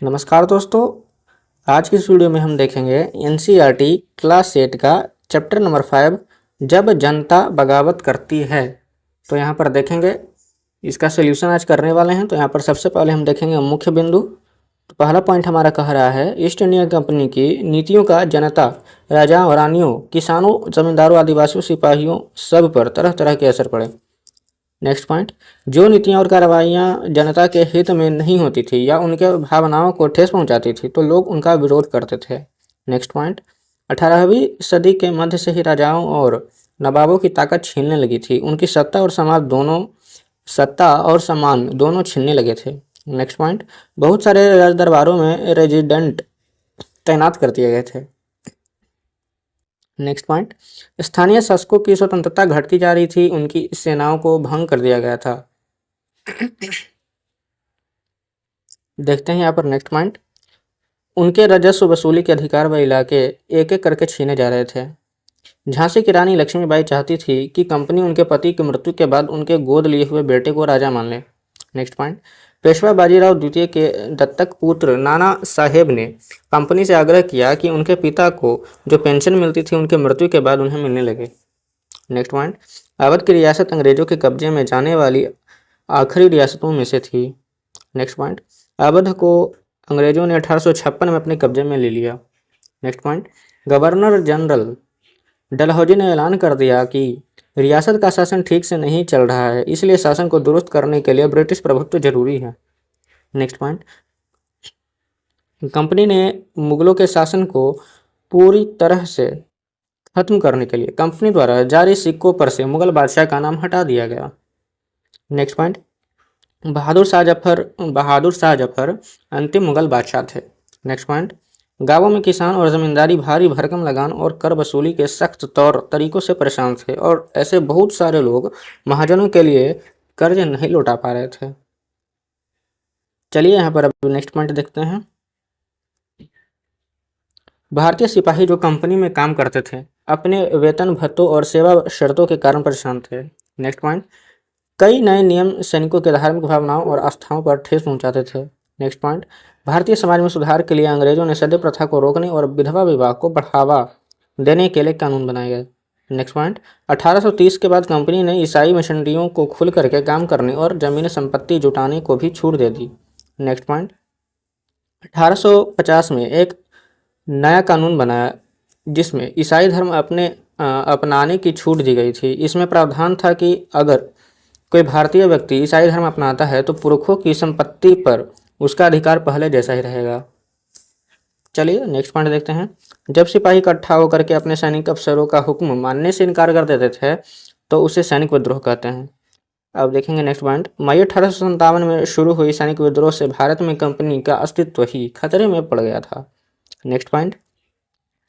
नमस्कार दोस्तों। आज की इस वीडियो में हम देखेंगे एनसीईआरटी क्लास 8 का चैप्टर नंबर 5 जब जनता बगावत करती है। तो यहाँ पर देखेंगे इसका सोल्यूशन आज करने वाले हैं। तो यहाँ पर सबसे पहले हम देखेंगे मुख्य बिंदु। तो पहला पॉइंट हमारा कह रहा है ईस्ट इंडिया कंपनी की नीतियों का जनता, राजाओं, रानियों, किसानों, जमींदारों, आदिवासियों, सिपाहियों सब पर तरह तरह के असर पड़े। नेक्स्ट पॉइंट, जो नीतियां और कार्रवाइयां जनता के हित में नहीं होती थी या उनके भावनाओं को ठेस पहुंचाती थी तो लोग उनका विरोध करते थे। नेक्स्ट पॉइंट, 18वीं सदी के मध्य से ही राजाओं और नवाबों की ताकत छीनने लगी थी। उनकी सत्ता और सम्मान दोनों छीनने लगे थे। नेक्स्ट पॉइंट, बहुत सारे राज दरबारों में रेजिडेंट तैनात कर दिए गए थे। नेक्स्ट पॉइंट, स्थानीय शासकों की स्वतंत्रता घटती जा रही थी, उनकी सेनाओं को भंग कर दिया गया था। देखते हैं यहाँ पर नेक्स्ट पॉइंट, उनके राजस्व वसूली के अधिकार व इलाके एक एक करके छीने जा रहे थे। झांसी की रानी लक्ष्मीबाई चाहती थी कि कंपनी उनके पति की मृत्यु के बाद उनके गोद लिए हुए बेटे को राजा मान ले। नेक्स्ट पॉइंट, पेशवा बाजीराव द्वितीय के दत्तक पुत्र नाना साहेब ने कंपनी से आग्रह किया कि उनके पिता को जो पेंशन मिलती थी उनके मृत्यु के बाद उन्हें मिलने लगे। नेक्स्ट पॉइंट, अवध की रियासत अंग्रेजों के कब्जे में जाने वाली आखिरी रियासतों में से थी। नेक्स्ट पॉइंट, अवध को अंग्रेजों ने 1856 में अपने कब्जे में ले लिया। Next point, governor general Dalhousie ने ऐलान कर दिया कि रियासत का शासन ठीक से नहीं चल रहा है, इसलिए शासन को दुरुस्त करने के लिए ब्रिटिश प्रभुत्व जरूरी है। नेक्स्ट पॉइंट, कंपनी ने मुगलों के शासन को पूरी तरह से खत्म करने के लिए कंपनी द्वारा जारी सिक्कों पर से मुगल बादशाह का नाम हटा दिया गया। नेक्स्ट पॉइंट, बहादुर शाह जफर अंतिम मुगल बादशाह थे। नेक्स्ट पॉइंट, गांवों में किसान और जमींदारी भारी भरकम लगान और कर वसूली के सख्त तौर तरीकों से परेशान थे और ऐसे बहुत सारे लोग महाजनों के लिए कर्ज नहीं लौटा पा रहे थे। चलिए यहाँ पर अब नेक्स्ट पॉइंट देखते हैं। भारतीय सिपाही जो कंपनी में काम करते थे अपने वेतन भत्तों और सेवा शर्तों के कारण परेशान थे। नेक्स्ट पॉइंट, कई नए नियम सैनिकों के धार्मिक भावनाओं और आस्थाओं पर ठेस पहुंचाते थे। नेक्स्ट पॉइंट, भारतीय समाज में सुधार के लिए अंग्रेजों ने सती प्रथा को रोकने और विधवा विवाह को बढ़ावा देने के लिए कानून बनाए गए। नेक्स्ट पॉइंट, 1830 के बाद कंपनी ने ईसाई मिशनरियों को खुल करके काम करने और जमीन संपत्ति जुटाने को भी छूट दे दी। नेक्स्ट पॉइंट, 1850 में एक नया कानून बनाया जिसमें ईसाई धर्म अपनाने की छूट दी गई थी। इसमें प्रावधान था कि अगर कोई भारतीय व्यक्ति ईसाई धर्म अपनाता है तो पुरखों की संपत्ति पर उसका अधिकार पहले जैसा ही रहेगा। चलिए नेक्स्ट पॉइंट देखते हैं। जब सिपाही इकट्ठा होकर के अपने सैनिक अफसरों का हुक्म मानने से इनकार कर देते थे तो उसे सैनिक विद्रोह कहते हैं। अब देखेंगे नेक्स्ट पॉइंट, मई 1857 में शुरू हुई सैनिक विद्रोह से भारत में कंपनी का अस्तित्व ही खतरे में पड़ गया था। नेक्स्ट पॉइंट,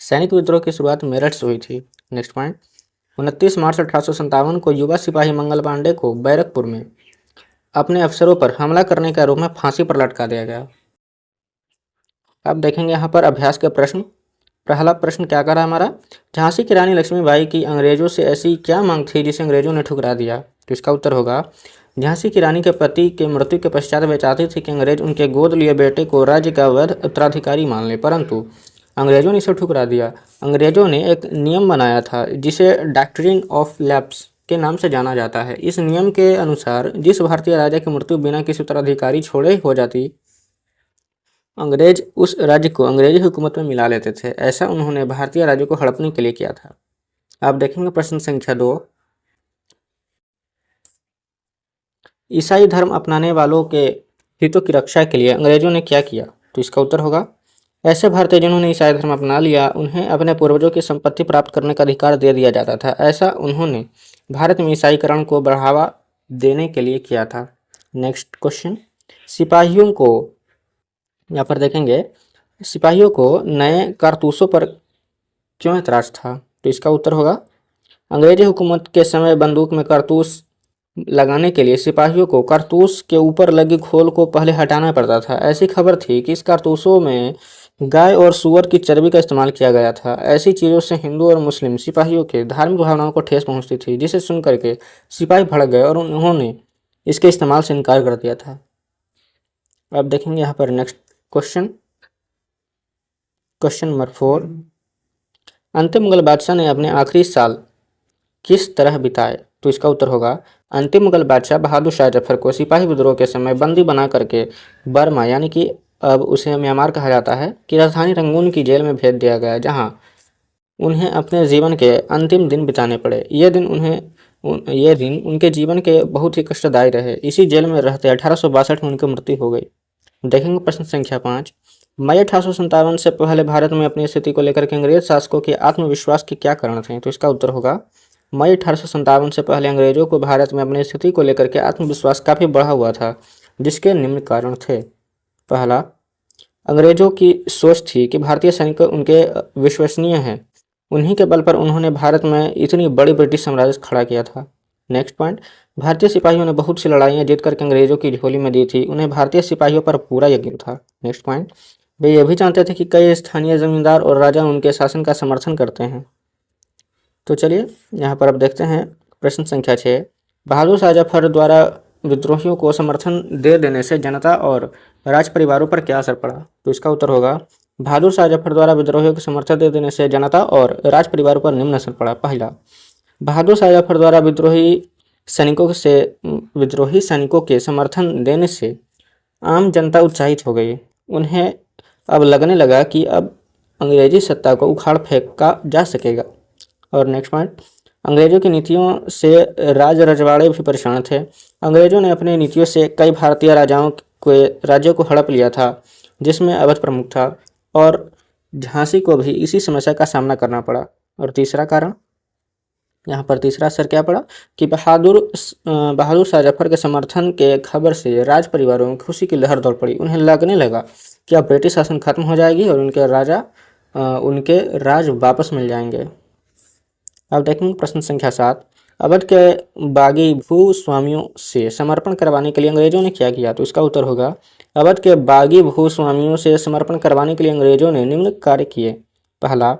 सैनिक विद्रोह की शुरुआत मेरठ से हुई थी। नेक्स्ट पॉइंट, 29 मार्च 1857 को युवा सिपाही मंगल पांडे को बैरकपुर में अपने अफसरों पर हमला करने के आरोप में फांसी पर लटका दिया गया। अब देखेंगे यहाँ पर अभ्यास के प्रश्न। पहला प्रश्न क्या कर रहा है हमारा, झांसी की रानी लक्ष्मीबाई की अंग्रेजों से ऐसी क्या मांग थी जिसे अंग्रेजों ने ठुकरा दिया। तो इसका उत्तर होगा, झांसी की रानी के पति के मृत्यु के पश्चात वे चाहती थी कि अंग्रेज उनके गोद लिए बेटे को राज्य का वैध उत्तराधिकारी मान ले, परंतु अंग्रेजों ने इसे ठुकरा दिया। अंग्रेजों ने एक नियम बनाया था जिसे डॉक्ट्रिन ऑफ लैप्स के नाम से जाना जाता है। इस नियम के अनुसार जिस भारतीय राजा की मृत्यु बिना किसी उत्तराधिकारी छोड़े हो जाती, अंग्रेज उस राज्य को अंग्रेजी हुकूमत में मिला लेते थे। ऐसा उन्होंने भारतीय राज्य को हड़पने के लिए किया था। आप देखेंगे प्रश्न संख्या 2, ईसाई धर्म अपनाने वालों के हितों की रक्षा के लिए अंग्रेजों ने क्या किया। तो इसका उत्तर होगा, ऐसे भारतीय जिन्होंने ईसाई धर्म अपना लिया उन्हें अपने पूर्वजों की संपत्ति प्राप्त करने का अधिकार दे दिया जाता था। ऐसा उन्होंने भारत में ईसाईकरण को बढ़ावा देने के लिए किया था। नेक्स्ट क्वेश्चन, सिपाहियों को यहाँ पर देखेंगे, सिपाहियों को नए कारतूसों पर क्यों ऐतराज था। तो इसका उत्तर होगा, अंग्रेजी हुकूमत के समय बंदूक में कारतूस लगाने के लिए सिपाहियों को कारतूस के ऊपर लगी खोल को पहले हटाना पड़ता था। ऐसी खबर थी कि इस कारतूसों में गाय और सूअर की चर्बी का इस्तेमाल किया गया था। ऐसी चीज़ों से हिंदू और मुस्लिम सिपाहियों के धार्मिक भावनाओं को ठेस पहुंचती थी, जिसे सुनकर के सिपाही भड़क गए और उन्होंने इसके इस्तेमाल से इनकार कर दिया था। अब देखेंगे यहाँ पर नेक्स्ट क्वेश्चन क्वेश्चन नंबर 4, अंतिम मुगल बादशाह ने अपने आखिरी साल किस तरह बिताए? तो इसका उत्तर होगा, अंतिम मुगल बादशाह बहादुर शाह जफर को सिपाही विद्रोह के समय बंदी बना करके बर्मा, यानी कि अब उसे म्यांमार कहा जाता है, की राजधानी रंगून की जेल में भेज दिया गया, जहां उन्हें अपने जीवन के अंतिम दिन बिताने पड़े। ये दिन उनके जीवन के बहुत ही कष्टदायी रहे। इसी जेल में रहते 1862 में उनकी मृत्यु हो गई। देखेंगे प्रश्न संख्या 5, मई 1857 से पहले भारत में अपनी स्थिति को लेकर के अंग्रेज शासकों के आत्मविश्वास के क्या कारण थे? तो इसका उत्तर होगा, मई 1857 से पहले अंग्रेजों को भारत में अपनी स्थिति को लेकर के आत्मविश्वास काफ़ी बढ़ा हुआ था, जिसके निम्न कारण थे। पहला, अंग्रेजों की सोच थी कि भारतीय सैनिक उनके विश्वसनीय हैं। उन्हीं के बल पर उन्होंने भारत में इतनी बड़ी ब्रिटिश साम्राज्य खड़ा किया था। नेक्स्ट पॉइंट, भारतीय सिपाहियों ने बहुत सी लड़ाइयाँ जीत करके अंग्रेजों की झोली में दी थी। उन्हें भारतीय सिपाहियों पर पूरा यकीन था। नेक्स्ट पॉइंट, वे यह भी जानते थे कि कई स्थानीय जमींदार और राजा उनके शासन का समर्थन करते हैं। तो चलिए यहाँ पर अब देखते हैं प्रश्न संख्या 6, बहादुर शाह जफर द्वारा विद्रोहियों को समर्थन दे देने से जनता और राज परिवारों पर क्या असर पड़ा? तो इसका उत्तर होगा, बहादुर शाह जफर द्वारा विद्रोहियों को समर्थन दे देने से जनता और राज परिवारों पर निम्न असर पड़ा। पहला, बहादुर शाह जफर द्वारा विद्रोही सैनिकों के समर्थन देने से आम जनता उत्साहित हो गई। उन्हें अब लगने लगा कि अब अंग्रेजी सत्ता को उखाड़ फेंका जा सकेगा। और नेक्स्ट पॉइंट, अंग्रेजों की नीतियों से राज रजवाड़े भी परेशान थे। अंग्रेजों ने अपनी नीतियों से कई भारतीय राज्यों को हड़प लिया था, जिसमें अवध प्रमुख था, और झांसी को भी इसी समस्या का सामना करना पड़ा। और तीसरा कारण, यहाँ पर तीसरा असर क्या पड़ा कि बहादुर शाह जफर के समर्थन के खबर से राज परिवारों में खुशी की लहर दौड़ पड़ी। उन्हें लगने लगा कि अब ब्रिटिश शासन खत्म हो जाएगी और उनके राज वापस मिल जाएंगे। अब देखेंगे प्रश्न संख्या 7, अवध के बागी भूस्वामियों से समर्पण करवाने के लिए अंग्रेजों ने क्या किया? तो इसका उत्तर होगा, अवध के बागी भूस्वामियों से समर्पण करवाने के लिए अंग्रेजों ने निम्न कार्य किए। पहला,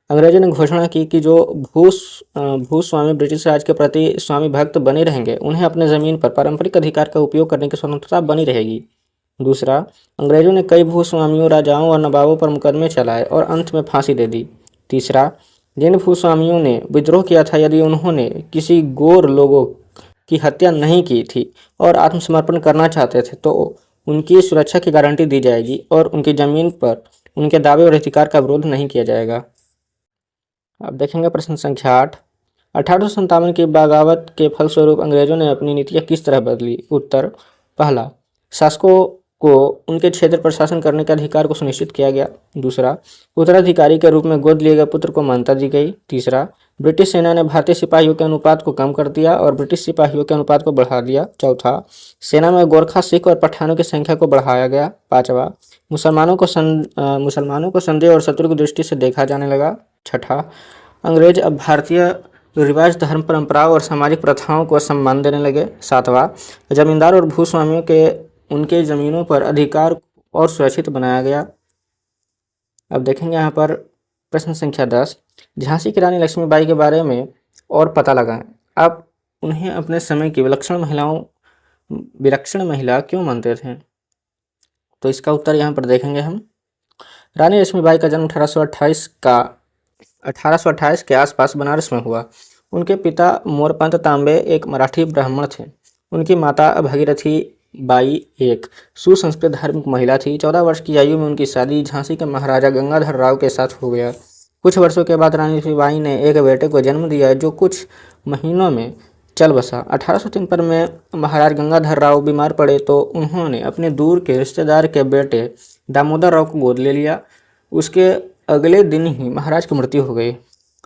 अंग्रेजों ने घोषणा की कि जो भूस्वामी ब्रिटिश राज के प्रति स्वामी भक्त बने रहेंगे, उन्हें अपने ज़मीन पर पारंपरिक अधिकार का उपयोग करने की स्वतंत्रता बनी रहेगी। दूसरा, अंग्रेजों ने कई भूस्वामियों, राजाओं और नवाबों पर मुकदमे चलाए और अंत में फांसी दे दी। तीसरा, जिन भूस्वामियों ने विद्रोह किया था, यदि उन्होंने किसी गोर लोगों की हत्या नहीं की थी और आत्मसमर्पण करना चाहते थे, तो उनकी सुरक्षा की गारंटी दी जाएगी और उनकी ज़मीन पर उनके दावे और अधिकार का विरोध नहीं किया जाएगा। अब देखेंगे प्रश्न संख्या 8, 1857 की बगावत के फलस्वरूप अंग्रेजों ने अपनी नीतियाँ किस तरह बदली? उत्तर, पहला, शासकों को उनके क्षेत्र पर शासन करने के अधिकार को सुनिश्चित किया गया। दूसरा, उत्तराधिकारी के रूप में गोद लिए गए पुत्र को मान्यता दी गई। तीसरा, ब्रिटिश सेना ने भारतीय सिपाहियों के अनुपात को कम कर दिया और ब्रिटिश सिपाहियों के अनुपात को बढ़ा दिया। चौथा, सेना में गोरखा, सिख और पठानों की संख्या को बढ़ाया गया। पाँचवा, मुसलमानों को संदेह और शत्रु की दृष्टि से देखा जाने लगा। छठा, अंग्रेज अब भारतीय रिवाज, धर्म, परंपराओं और सामाजिक प्रथाओं को सम्मान देने लगे। सातवां, जमींदार और भूस्वामियों के उनके ज़मीनों पर अधिकार और सुरक्षित बनाया गया। अब देखेंगे यहाँ पर प्रश्न संख्या 10, झांसी की रानी लक्ष्मीबाई के बारे में और पता लगाएं। आप उन्हें अपने समय की विलक्षण महिला क्यों मानते थे? तो इसका उत्तर यहाँ पर देखेंगे हम। रानी लक्ष्मीबाई का जन्म 1828 के आसपास बनारस में हुआ। उनके पिता मोरपंत तांबे एक मराठी ब्राह्मण थे। उनकी माता भगीरथी बाई एक सुसंस्कृत धार्मिक महिला थी। 14 वर्ष की आयु में उनकी शादी झांसी के महाराजा गंगाधर राव के साथ हो गया। कुछ वर्षों के बाद रानी लक्ष्मीबाई ने एक बेटे को जन्म दिया, जो कुछ महीनों में चल बसा। 1803 में महाराज गंगाधर राव बीमार पड़े तो उन्होंने अपने दूर के रिश्तेदार के बेटे दामोदर राव को गोद ले लिया। उसके अगले दिन ही महाराज की मृत्यु हो गई।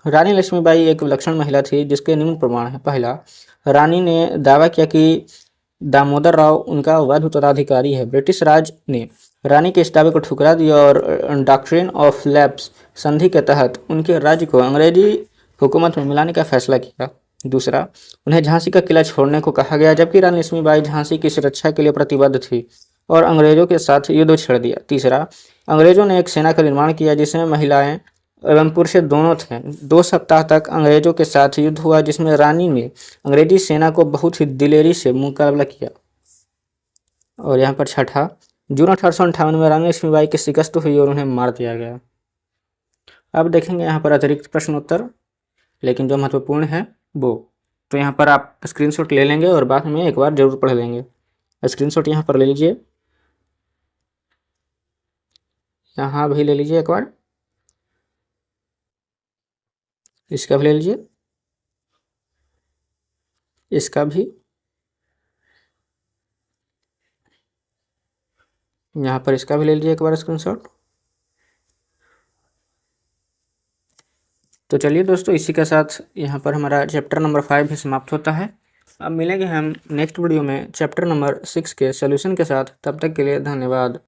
रानी लक्ष्मीबाई एक विलक्षण महिला थी, जिसके निम्न प्रमाण है। पहला, रानी ने दावा किया कि दामोदर राव उनका वैध उत्तराधिकारी है। ब्रिटिश राज ने रानी के इस दावे को ठुकरा दिया और डॉक्ट्रिन ऑफ लैप्स संधि के तहत उनके राज्य को अंग्रेजी हुकूमत में मिलाने का फैसला किया। दूसरा, उन्हें झांसी का किला छोड़ने को कहा गया, जबकि रानी लक्ष्मीबाई झांसी की सुरक्षा के लिए प्रतिबद्ध थी और अंग्रेजों के साथ युद्ध छेड़ दिया। तीसरा, अंग्रेजों ने एक सेना का निर्माण किया जिसमें महिलाएं एवं पुरुष दोनों थे। 2 सप्ताह तक अंग्रेजों के साथ युद्ध हुआ, जिसमें रानी ने अंग्रेजी सेना को बहुत ही दिलेरी से मुकाबला किया। और यहाँ पर छठा, जून 1858 में रानी लक्ष्मीबाई की शिकस्त हुई और उन्हें मार दिया गया। अब देखेंगे यहाँ पर अतिरिक्त प्रश्न उत्तर, लेकिन जो महत्वपूर्ण है वो, तो यहाँ पर आप स्क्रीनशॉट ले लेंगे और बाद में एक बार जरूर पढ़ लेंगे। स्क्रीनशॉट यहाँ पर ले लीजिए, यहाँ भी ले लीजिए एक बार, इसका भी ले लीजिए, इसका भी, यहाँ पर इसका भी ले लीजिए एक बार स्क्रीनशॉट। तो चलिए दोस्तों, इसी के साथ यहाँ पर हमारा चैप्टर नंबर 5 भी समाप्त होता है। अब मिलेंगे हम नेक्स्ट वीडियो में चैप्टर नंबर 6 के सॉल्यूशन के साथ। तब तक के लिए धन्यवाद।